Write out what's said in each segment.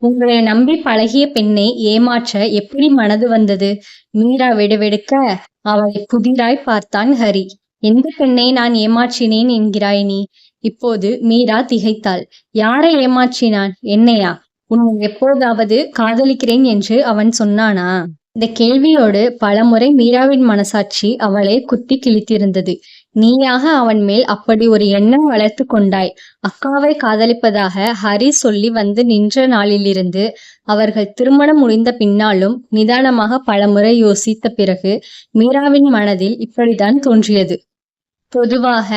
உங்களை நம்பி பழகிய பெண்ணை ஏமாற்ற எப்படி மனது வந்தது? மீரா வெடுவெடுக்க அவளை புதிராய் பார்த்தான் ஹரி. எந்த பெண்ணை நான் ஏமாற்றினேன் என்கிறாய் நீ? இப்போது மீரா திகைத்தாள். யாரை ஏமாற்றினான்? என்னையா? உன்னை எப்போதாவது காதலிக்கிறேன் என்று அவன் சொன்னானா? இந்த கேள்வியோடு பலமுறை மீராவின் மனசாட்சி அவளை குத்தி கிழித்திருந்தது. நீயாக அவன் மேல் அப்படி ஒரு எண்ணம் வளர்த்து கொண்டாய். அக்காவை காதலிப்பதாக ஹரி சொல்லி வந்து நின்ற நாளிலிருந்து அவர்கள் திருமணம் முடிந்த பின்னாலும் நிதானமாக பலமுறை யோசித்த பிறகு மீராவின் மனதில் இப்படித்தான் தோன்றியது. பொதுவாக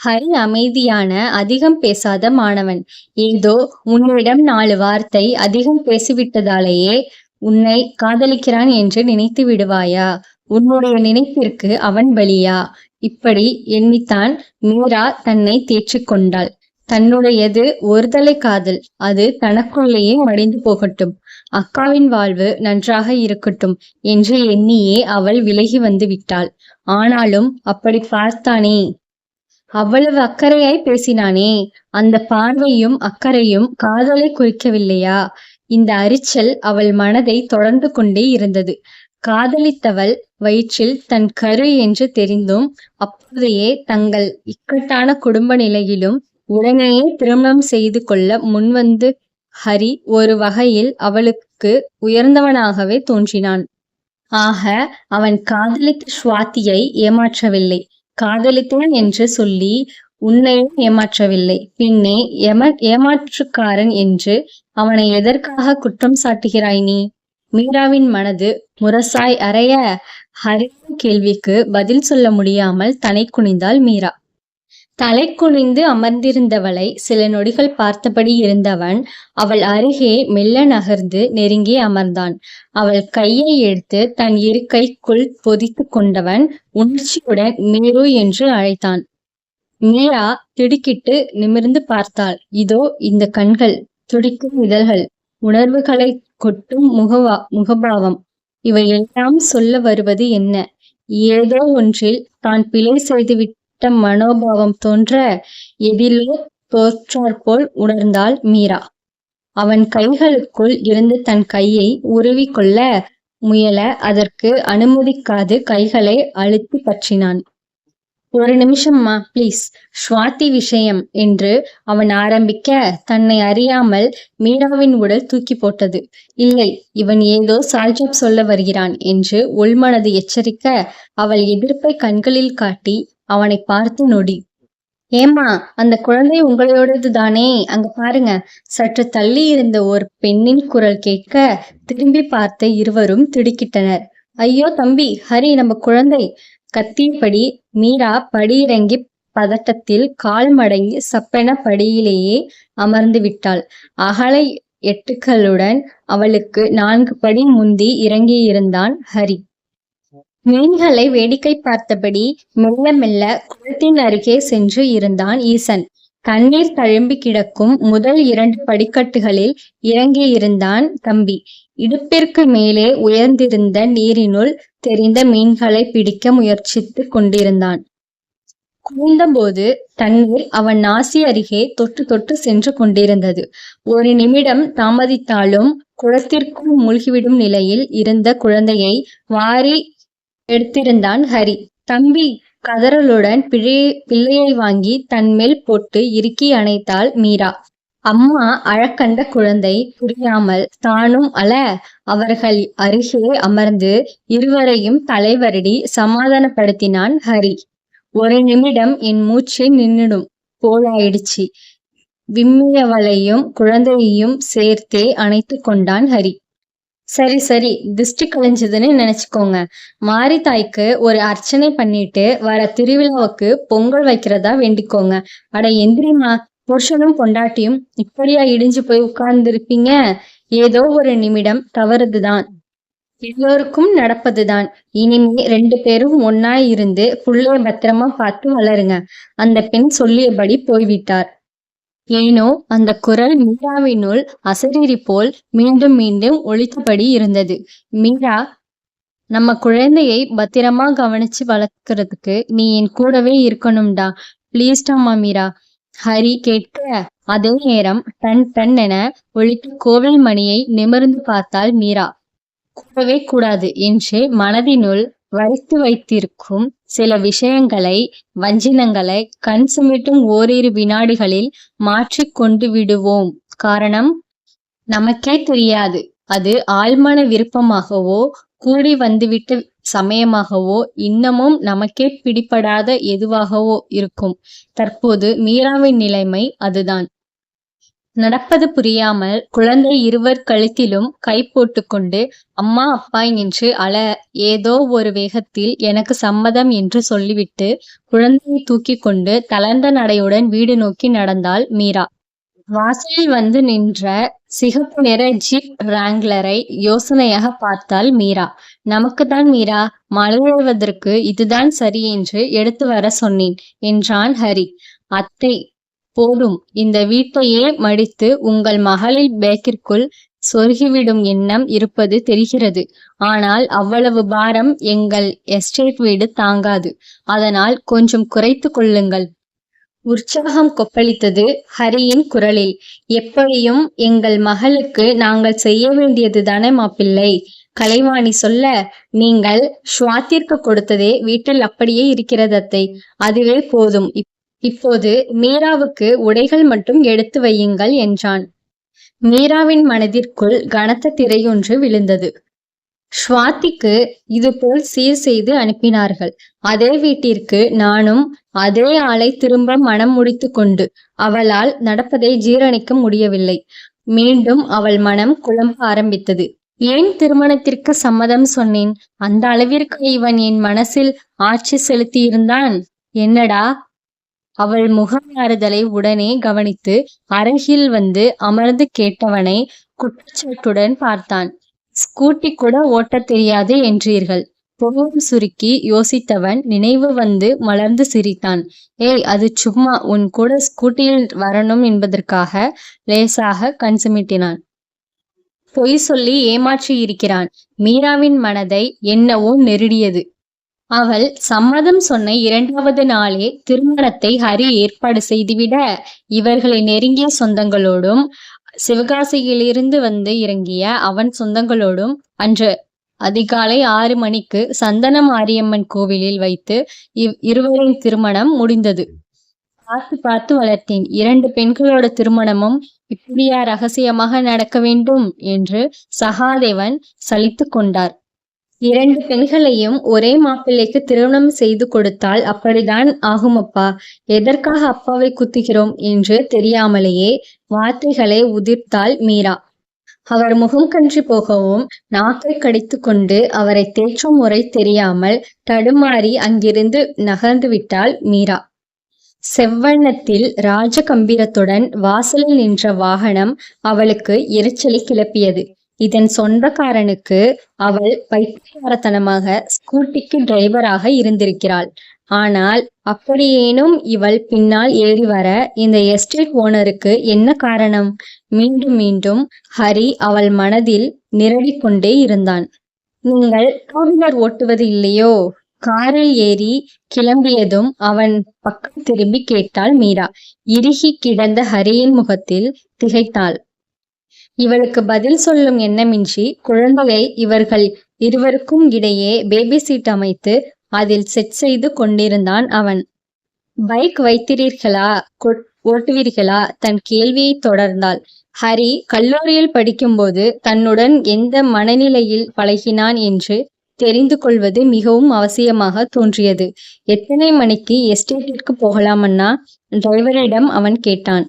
ஹரி அமைதியான, அதிகம் பேசாத மாணவன். ஏதோ உன்னிடம் 4 வார்த்தை அதிகம் பேசிவிட்டதாலேயே உன்னை காதலிக்கிறான் என்று நினைத்து விடுவாயா? உன்னுடைய நினைப்பிற்கு அவன் பலியா? இப்படி எண்ணித்தான் மீரா தன்னை தேற்றிக் கொண்டாள். தன்னுடையது ஒருதலை காதல். அது தனக்குள்ளேயே மடிந்து போகட்டும். அக்காவின் வாழ்வு நன்றாக இருக்கட்டும் என்று எண்ணியே அவள் விலகி வந்து விட்டாள். ஆனாலும் அப்படி பார்த்தானே, அவ்வளவு அக்கறையாய் பேசினானே, அந்த பார்வையும் அக்கறையும் காதலை குறிக்கவில்லையா? இந்த அரிச்சல் அவள் மனதை தொடர்ந்து கொண்டே இருந்தது. காதலித்தவள் வயிற்றில் தன் கரு என்று தெரிந்தும் அப்போதையே தங்கள் இக்கட்டான குடும்ப நிலையிலும் உடனேயே திருமணம் செய்து கொள்ள முன்வந்து ஹரி ஒரு வகையில் அவளுக்கு உயர்ந்தவனாகவே தோன்றினான். ஆக அவன் காதலித்த ஸ்வாதியை ஏமாற்றவில்லை. காதலித்தேன் என்று சொல்லி உன்னையும் ஏமாற்றவில்லை. பின்னே ஏமாற்றுக்காரன் என்று அவனை எதற்காக குற்றம் சாட்டுகிறாய் நீ? மீராவின் மனது முரசாய் அறைய ஹரியின் கேள்விக்கு பதில் சொல்ல முடியாமல் தலை குனிந்தாள் மீரா. தலை குனிந்து அமர்ந்திருந்தவளை சில நொடிகள் பார்த்தபடி இருந்தவன் அவள் அருகே மெல்ல நகர்ந்து நெருங்கி அமர்ந்தான். அவள் கையை எடுத்து தன் இருக்கைக்குள் பொதித்து கொண்டவன் உணர்ச்சியுடன் மீரு என்று அழைத்தான். மீரா திடுக்கிட்டு நிமிர்ந்து பார்த்தாள். இதோ இந்த கண்கள், துடிக்கும் இதழ்கள், உணர்வுகளை கொட்டும் முகபாவம், இவையெல்லாம் சொல்ல வருவது என்ன? ஏதோ ஒன்றில் தான் பிழை செய்துவிட்ட மனோபாவம் தோன்ற எதிலோ தோற்றாற்போல் உணர்ந்தாள் மீரா. அவன் கைகளுக்குள் இருந்து தன் கையை உருவிக்கொள்ள முயல அதற்கு அனுமதிக்காது கைகளை அழுத்தி பற்றினான். ஒரு நிமிஷம்மா ப்ளீஸ், ஸ்வாதி விஷயம் என்று அவன் ஆரம்பிக்க தன்னை அறியாமல் மீராவின் உடல் தூக்கி போட்டது. இல்லை, இவன் ஏதோ சால்ஜப் சொல்ல வருகிறான் என்று உள்மனது எச்சரிக்க அவள் எதிர்ப்பை கண்களில் காட்டி அவனை பார்த்து நொடி. ஏம்மா, அந்த குழந்தை உங்களோடது தானே? அங்க பாருங்க. சற்று தள்ளி இருந்த ஒரு பெண்ணின் குரல் கேட்க திரும்பி பார்த்த இருவரும் திடுக்கிட்டனர். ஐயோ தம்பி, ஹரி நம்ம குழந்தை! கத்தியபடி மீரா படியிறங்கி பதட்டத்தில் கால் மடங்கி சப்பென படியிலேயே அமர்ந்து விட்டாள். அகல எட்டுக்களுடன் அவளுக்கு 4 படி முந்தி இறங்கியிருந்தான் ஹரி. மீன்களை வேடிக்கை பார்த்தபடி மெல்ல மெல்ல குளத்தின் அருகே சென்று இருந்தான் ஈசன். தண்ணீர் தழும்பி கிடக்கும் முதல் 2 படிக்கட்டுகளில் இறங்கியிருந்தான் தம்பி. இடுப்பிற்கு மேலே உயர்ந்திருந்த நீரினுள் தெரிந்த மீன்களை பிடிக்க முயற்சித்து கொண்டிருந்தான். குனிந்தபோது தண்ணீர் அவன் நாசி அருகே தொட்டு தொட்டு சென்று கொண்டிருந்தது. ஒரு நிமிடம் தாமதித்தாலும் குளத்திற்குள் மூழ்கிவிடும் நிலையில் இருந்த குழந்தையை வாரி எடுத்திருந்தான் ஹரி. தம்பி! கதறலுடன் பிள்ளையை வாங்கி தன்மேல் போட்டு இறுக்கி அணைத்தாள் மீரா. அம்மா அழக்கண்ட குழந்தை புரியாமல் தானும் அழ அவர்கள் அருகே அமர்ந்து இருவரையும் தலைவருடி சமாதானப்படுத்தினான் ஹரி. ஒரு நிமிடம் என் மூச்சை நின்னுடும் போலாயிடுச்சு. விம்மியவளையும் குழந்தையையும் சேர்த்தே அணைத்து கொண்டான் ஹரி. சரி சரி, திருஷ்டி கழிஞ்சதுன்னு நினைச்சுக்கோங்க. மாரித்தாய்க்கு ஒரு அர்ச்சனை பண்ணிட்டு வர திருவிழாவுக்கு பொங்கல் வைக்கிறதா வேண்டிக்கோங்க. அட எந்திரிமா, புருஷனும் பொண்டாட்டியும் இப்படியா இடிஞ்சு போய் உட்கார்ந்துருப்பீங்க? ஏதோ ஒரு நிமிடம் தவறுதுதான், எல்லோருக்கும் நடப்பதுதான். இனிமே 2 பேரும் ஒன்னாய் இருந்து புள்ளைய பத்திரமா பார்த்து வளருங்க. அந்த பெண் சொல்லியபடி போய்விட்டார். ஏனோ அந்த குரல் மீராவினுள் அசரீரி போல் மீண்டும் மீண்டும் ஒலித்தபடி இருந்தது. மீரா, நம்ம குழந்தையை பத்திரமா கவனிச்சு வளர்க்கறதுக்கு நீ என் கூடவே இருக்கணும்டா. ப்ளீஸ்டாமா மீரா. ஹரி கேட்க அதே நேரம் டன் டன் என ஒலித்த கோவில் மணியை நிமிர்ந்து பார்த்தாள் மீரா. கூடவே கூடாது என்று மனதினுள் வரைத்து வைத்திருக்கும் சில விஷயங்களை, வஞ்சினங்களை கண் சுமிட்டும் ஓரிரு வினாடிகளில் மாற்றிக் கொண்டு விடுவோம். காரணம் நமக்கே தெரியாது. அது ஆழ்மன விருப்பமாகவோ, கூடி வந்துவிட்ட சமயமாகவோ, இன்னமும் நமக்கே பிடிபடாத எதுவாகவோ இருக்கும். தற்போது மீராவின் நிலைமை அதுதான். நடப்பது புரியாமல் குழந்தை இருவர் கழுத்திலும் கை போட்டுக்கொண்டு அம்மா அப்பா என்று அழ, ஏதோ ஒரு வேகத்தில் எனக்கு சம்மதம் என்று சொல்லிவிட்டு குழந்தையை தூக்கி கொண்டு தளர்ந்த நடையுடன் வீடு நோக்கி நடந்தாள் மீரா. வாசலில் வந்து நின்ற சிகப்பு நிற ஜீப் ராங்லரை யோசனையாக பார்த்தாள் மீரா. நமக்குத்தான் மீரா, மலையேறுவதற்கு இதுதான் சரி என்று எடுத்து வர சொன்னேன் என்றான் ஹரி. அத்தை, போதும், இந்த வீட்டையே மடித்து உங்கள் மகளின் பேக்கிற்குள் சொருகிவிடும் எண்ணம் இருப்பது தெரிகிறது. ஆனால் அவ்வளவு பாரம் எங்கள் எஸ்டேட் வீடு தாங்காது. அதனால் கொஞ்சம் குறைத்து கொள்ளுங்கள். உற்சாகம் கொப்பளித்தது ஹரியின் குரலில். எப்படியும் எங்கள் மகளுக்கு நாங்கள் செய்ய வேண்டியது தானே மாப்பிள்ளை, கலைவாணி சொல்ல. நீங்கள் ஸ்வாத்திற்கு கொடுத்ததே வீட்டில் அப்படியே இருக்கிறது அத்தை, அதுவே போதும். இப்போது மீராவுக்கு உடைகள் மட்டும் எடுத்து வையுங்கள் என்றான். மீராவின் மனதிற்குள் கனத்த திரையொன்று விழுந்தது. ஸ்வாதிக்கு இதுபோல் சீர் செய்து அனுப்பினார்கள். அதே வீட்டிற்கு நானும் அதே ஆளை திரும்ப மனம் முடித்து கொண்டு அவளால் நடப்பதை ஜீரணிக்க முடியவில்லை. மீண்டும் அவள் மனம் குழம்ப ஆரம்பித்தது. ஏன் திருமணத்திற்கு சம்மதம் சொன்னேன்? அந்த அளவிற்கு இவன் என் மனசில் ஆட்சி செலுத்தியிருந்தான். என்னடா? அவள் முகமாறுதலை உடனே கவனித்து அருகில் வந்து அமர்ந்து கேட்டவனை குற்றச்சாட்டுடன் பார்த்தான். ஸ்கூட்டி கூட ஓட்டத் தெரியாது என்றீர்கள். புருவம் சுருக்கி யோசித்தவன் நினைவு வந்து மலர்ந்து சிரித்தான். ஏய், அது சும்மா உன் கூட ஸ்கூட்டியில் வரணும் என்பதற்காக லேசாக கண் சிமிட்டினான். பொய் சொல்லி ஏமாற்றி இருக்கிறான். மீராவின் மனதை என்னவோ நெருடியது. அவள் சம்மதம் சொன்ன 2வது நாளே திருமணத்தை ஹரி ஏற்பாடு செய்துவிட, இவர்களை நெருங்கிய சொந்தங்களோடும் சிவகாசியிலிருந்து வந்து இறங்கிய அவன் சொந்தங்களோடும் அன்று அதிகாலை 6 மணிக்கு சந்தன மாரியம்மன் கோவிலில் வைத்து இருவரின் திருமணம் முடிந்தது. பார்த்து பார்த்து வளர்த்தேன். 2 பெண்களோட திருமணமும் இப்படியா ரகசியமாக நடக்க வேண்டும் என்று சகாதேவன் சலித்து கொண்டார். 2 பெண்களையும் ஒரே மாப்பிள்ளைக்கு திருமணம் செய்து கொடுத்தால் அப்படிதான் ஆகுமப்பா. எதற்காக அப்பாவை குத்துகிறோம் என்று தெரியாமலேயே வார்த்தைகளை உதிர்த்தாள் மீரா. அவர் முகம் கன்றி போகவும் நாக்கை கடித்து கொண்டு அவரை தேற்றும் முறை தெரியாமல் தடுமாறி அங்கிருந்து நகர்ந்து விட்டாள் மீரா. செவ்வண்ணத்தில் ராஜ கம்பீரத்துடன் வாசலில் நின்ற வாகனம் அவளுக்கு எரிச்சலை கிளப்பியது. இதன் சொந்தக்காரனுக்கு அவள் பைத்தியக்காரத்தனமாக ஸ்கூட்டிக்கு டிரைவராக இருந்திருக்கிறாள். ஆனால் அப்படியேனும் இவள் பின்னால் ஏறி வர இந்த எஸ்டேட் ஓனருக்கு என்ன காரணம்? மீண்டும் மீண்டும் ஹரி அவள் மனதில் நிரடி கொண்டே இருந்தான். நீங்கள் 2 ஓட்டுவது இல்லையோ? காரில் ஏறி கிளம்பியதும் அவன் பக்கம் திரும்பி கேட்டாள் மீரா. இறுகி கிடந்த ஹரியின் முகத்தில் திகைத்தாள். இவளுக்கு பதில் சொல்லும் எண்ணமின்றி குழந்தையை இவர்கள் இருவருக்கும் இடையே பேபி சீட் அமைத்து அதில் செட் செய்து கொண்டிருந்தான் அவன். பைக் வைத்திருக்கிறீர்களா? ஓட்டுவீர்களா? தன் கேள்வியை தொடர்ந்தாள். ஹரி கல்லூரியில் படிக்கும்போது தன்னுடன் எந்த மனநிலையில் பழகினான் என்று தெரிந்து கொள்வது மிகவும் அவசியமாக தோன்றியது. எத்தனை மணிக்கு எஸ்டேட்டிற்கு போகலாமன்னா? டிரைவரிடம் அவன் கேட்டான்.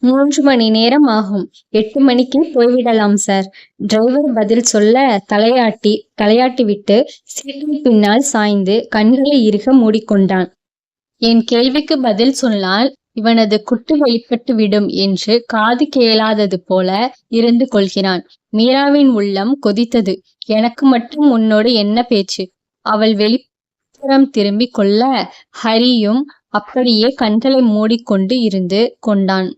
3 மணி நேரம் ஆகும். 8 மணிக்கு போய்விடலாம் சார். டிரைவர் பதில் சொல்ல தலையாட்டிவிட்டு சீட்டின் பின்னால் சாய்ந்து கண்களை இறுக மூடிக்கொண்டான். என் கேள்விக்கு பதில் சொன்னால் இவனது குட்டு வெளிப்பட்டு விடும் என்று காது கேளாதது போல இருந்து கொள்கிறான். மீராவின் உள்ளம் கொதித்தது. எனக்கு மட்டும் உன்னோடு என்ன பேச்சு? அவள் வெளிப்புறம் திரும்பி கொள்ள ஹரியும் அப்படியே கண்களை மூடிக்கொண்டு இருந்து கொண்டான்.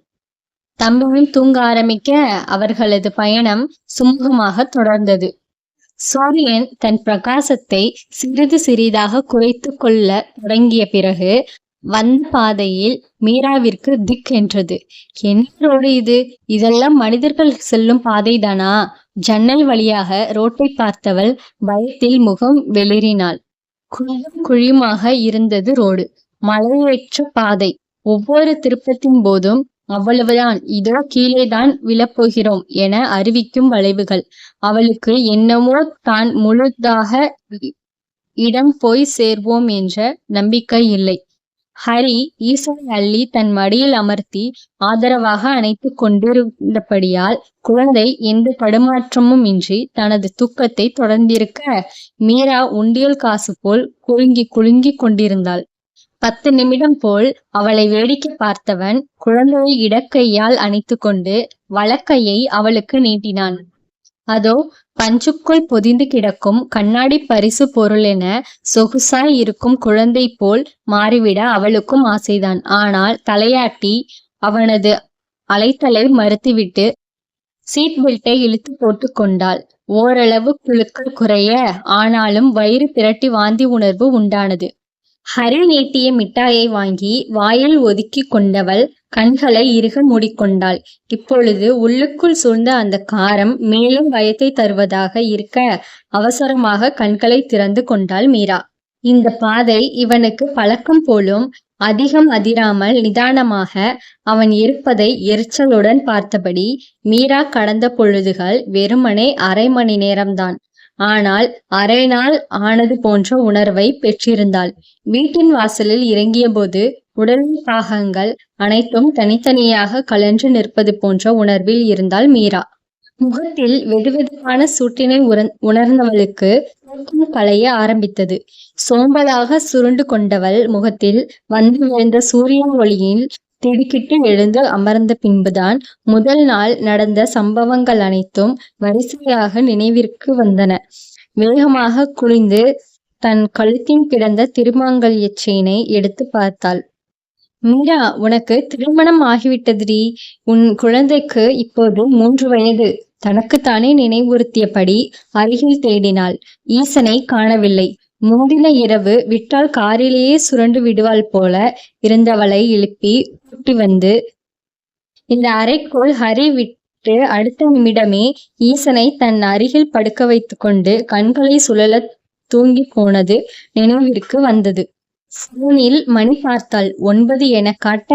தம்பியும் தூங்க ஆரம்பிக்க அவர்களது பயணம் சுமூகமாக தொடர்ந்தது. சூரியன் தன் பிரகாசத்தை சிறிது சிறிதாக குறைத்து கொள்ள தொடங்கிய பிறகு வந்த பாதையில் மீராவிற்கு திக் என்றது. என்ன ரோடு இது? இதெல்லாம் மனிதர்கள் செல்லும் பாதைதானா? ஜன்னல் வழியாக ரோட்டை பார்த்தவள் பயத்தில் முகம் வெளிறினாள். குழியும் குழியுமாக இருந்தது ரோடு. மலையேற்ற பாதை. ஒவ்வொரு திருப்பத்தின் போதும் அவ்வளவுதான், இதோ கீழேதான் விழப்போகிறோம் என அறிவிக்கும் வளைவுகள். அவளுக்கு என்னமோ தான் முழுதாக இடம் போய் சேர்வோம் என்ற நம்பிக்கை இல்லை. ஹரி ஈசனை அள்ளி தன் மடியில் அமர்த்தி ஆதரவாக அணைத்து கொண்டிருந்தபடியால் குழந்தை எந்த தடுமாற்றமும் இன்றி தனது தூக்கத்தை தொடர்ந்திருக்க, மீரா உண்டியல் காசு போல் குலுங்கி குலுங்கி கொண்டிருந்தாள். 10 நிமிடம் போல் அவளை வேடிக்கை பார்த்தவன் குழந்தையை இடக்கையால் அணைத்து கொண்டு வலக்கையை அவளுக்கு நீட்டினான். அதோ பஞ்சுக்குள் பொதிந்து கிடக்கும் கண்ணாடி பரிசு பொருள் என சொகுசாய் இருக்கும் குழந்தை போல் மாறிவிட அவளுக்கும் ஆசைதான். ஆனால் தலையாட்டி அவனது அலைத்தலை மறுத்துவிட்டு சீட் பெல்ட்டை இழுத்து போட்டு கொண்டாள். ஓரளவு குழுக்கள் குறைய, ஆனாலும் வயிறு திரட்டி வாந்தி உணர்வு உண்டானது. ஹரி நீட்டிய மிட்டாயை வாங்கி வாயில் ஒதுக்கி கொண்டவள் கண்களை இறுக மூடிக்கொண்டாள். இப்பொழுது உள்ளுக்குள் சூழ்ந்த அந்த காரம் மேலும் பயத்தை தருவதாக இருக்க அவசரமாக கண்களை திறந்து கொண்டாள் மீரா. இந்த பாதை இவனுக்கு பழக்கம் போலும். அதிகம் அதிராமல் நிதானமாக அவன் இருப்பதை எரிச்சலுடன் பார்த்தபடி மீரா கடந்த பொழுதுகள் வெறுமனே 1/2 மணி நேரம்தான். ஆனால் அரை நாள் ஆனது போன்ற உணர்வை பெற்றிருந்தாள். வீட்டின் வாசலில் இறங்கிய போது உடல் பாகங்கள் அனைத்தும் தனித்தனியாக கலன்று நிற்பது போன்ற உணர்வில் இருந்தாள் மீரா. முகத்தில் வெதுவெதுப்பான சூட்டினை உணர்ந்தவளுக்கு தூக்கம் களைய ஆரம்பித்தது. சோம்பலாக சுருண்டு கொண்டவள் முகத்தில் வந்து விழுந்த சூரிய ஒளியில் திடுக்கிட்டு எழுந்து அமர்ந்த பின்புதான் முதல் நாள் நடந்த சம்பவங்கள் அனைத்தும் வரிசையாக நினைவிற்கு வந்தன. வேகமாக குனிந்து தன் கழுத்தின் கிடந்த திருமாங்கல்ய செயினை எடுத்து பார்த்தாள். மீரா, உனக்கு திருமணம் ஆகிவிட்டதுடி. உன் குழந்தைக்கு இப்போது 3 வயது. தனக்குத்தானே நினைவுறுத்தியபடி அருகில் தேடினாள். ஈசனை காணவில்லை. முந்தின இரவு விட்டால் காரிலேயே சுரண்டு விடுவாள் போல இருந்தவளை எழுப்பி கூட்டி வந்து இந்த அறைக்குள் ஹரி விட்டு அடுத்த நிமிடமே ஈசனை தன் அருகில் படுக்க வைத்து கொண்டு கண்களை சுழல தூங்கி போனது நினைவிற்கு வந்தது. போனில் மணி பார்த்தாள். 9 என காட்ட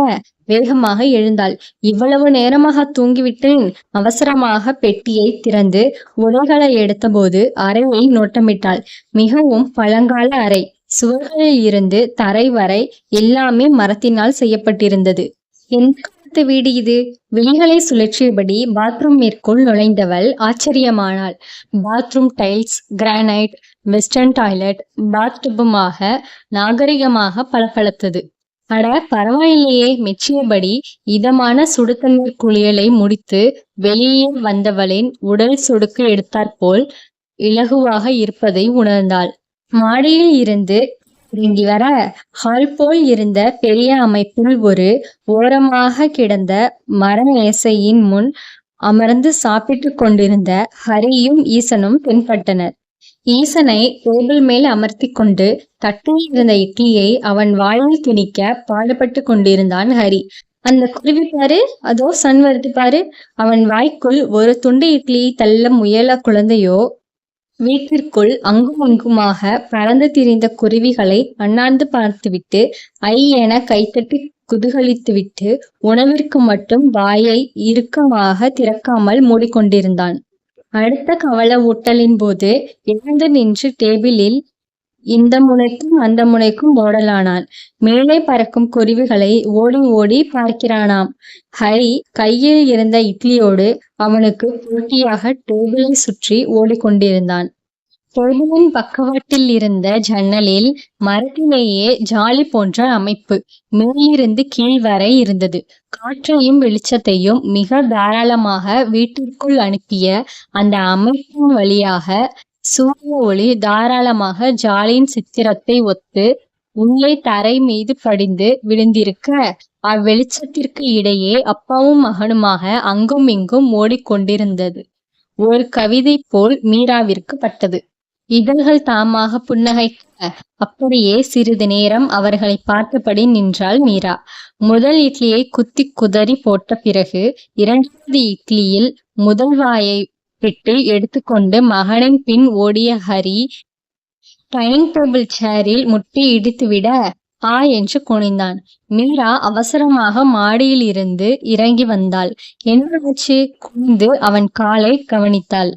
வேகமாக எழுந்தாள். இவ்வளவு நேரமாக தூங்கிவிட்டேன். அவசரமாக பெட்டியை திறந்து உடைகளை எடுத்தபோது அறையை நோட்டமிட்டாள். மிகவும் பழங்கால அறை. சுவர்களில் இருந்து தரை வரை எல்லாமே மரத்தினால் செய்யப்பட்டிருந்தது. எந்த காலத்து வீடு இது? விழிகளை சுழற்றியபடி பாத்ரூமிற்குள் நுழைந்தவள் ஆச்சரியமானாள். Bathroom tiles, granite, western toilet, பாத்டபுமாக நாகரிகமாக பளபளத்தது. அட பரவாயில்லையே, மெச்சியபடி இதமான சுடுதண்ணீர் குளியலை முடித்து வெளியே வந்தவளின் உடல் சொடுக்கு எடுத்தாற்போல் இலகுவாக இருப்பதை உணர்ந்தாள். மாடியில் இருந்து இறங்கி வர ஹால் போல் இருந்த பெரிய அமைப்பில் ஒரு ஓரமாக கிடந்த மர மேசையின் முன் அமர்ந்து சாப்பிட்டு கொண்டிருந்த ஹரியும் ஈசனும் தென்பட்டனர். ஈசனை டேபிள் மேல் அமர்த்தி கொண்டு தட்டில் இருந்த இட்லியை அவன் வாயில் திணிக்க பாடுபட்டு கொண்டிருந்தான் ஹரி. அந்த குருவி பாரு, அதோ சன் வருது பாரு. அவன் வாய்க்குள் ஒரு துண்டு இட்லியை தள்ள முயல குழந்தையோ வீட்டிற்குள் அங்கும் இங்குமாக பறந்து திரிந்த குருவிகளை அண்ணாந்து பார்த்துவிட்டு ஐ என கைத்தட்டி குதூகலித்துவிட்டு உணவிற்கு மட்டும் வாயை இறுக்கமாக திறக்காமல் மூடிக்கொண்டிருந்தான். அடுத்த கவல ஊட்டலின் போது எழுந்து நின்று டேபிளில் இந்த முனைக்கும் அந்த முனைக்கும் ஓடலானான். மேலே பறக்கும் குருவிகளை ஓடி ஓடி பார்க்கிறானாம். ஹரி கையில் இருந்த இட்லியோடு அவனுக்கு போட்டியாக டேபிளை சுற்றி ஓடிக்கொண்டிருந்தான். டேபிளின் பக்கவாட்டில் இருந்த ஜன்னலில் மரத்திலேயே ஜாலி போன்ற அமைப்பு மேலிருந்து கீழ் வரை இருந்தது. காற்றையும் வெளிச்சத்தையும் மிக தாராளமாக வீட்டிற்குள் அனுப்பிய அந்த அமைப்பின் வழியாக சூரிய ஒளி தாராளமாக ஜாலியின் சித்திரத்தை ஒத்து உள்ளே தரை மீது படிந்து விழுந்திருக்க, அவ்வெளிச்சத்திற்கு இடையே அப்பாவும் மகனுமாக அங்கும் இங்கும் ஓடிக்கொண்டிருந்தது ஒரு கவிதை போல் மீராவிற்கு பட்டது. இதழ்கள் தாமாக புன்னகைக்க அப்படியே சிறிது நேரம் அவர்களை பார்த்தபடி நின்றாள் மீரா. முதல் இட்லியை குத்தி குதறி போட்ட பிறகு இரண்டாவது இட்லியில் முதல் வாயை விட்டு எடுத்துக்கொண்டு மகனின் பின் ஓடிய ஹரி டைனிங் டேபிள் சேரில் முட்டி இடித்துவிட ஆ என்று குனிந்தான். மீரா அவசரமாக மாடியில் இருந்து இறங்கி வந்தாள். என்ன ஆச்சு? குனிந்து அவன் காலை கவனித்தாள்.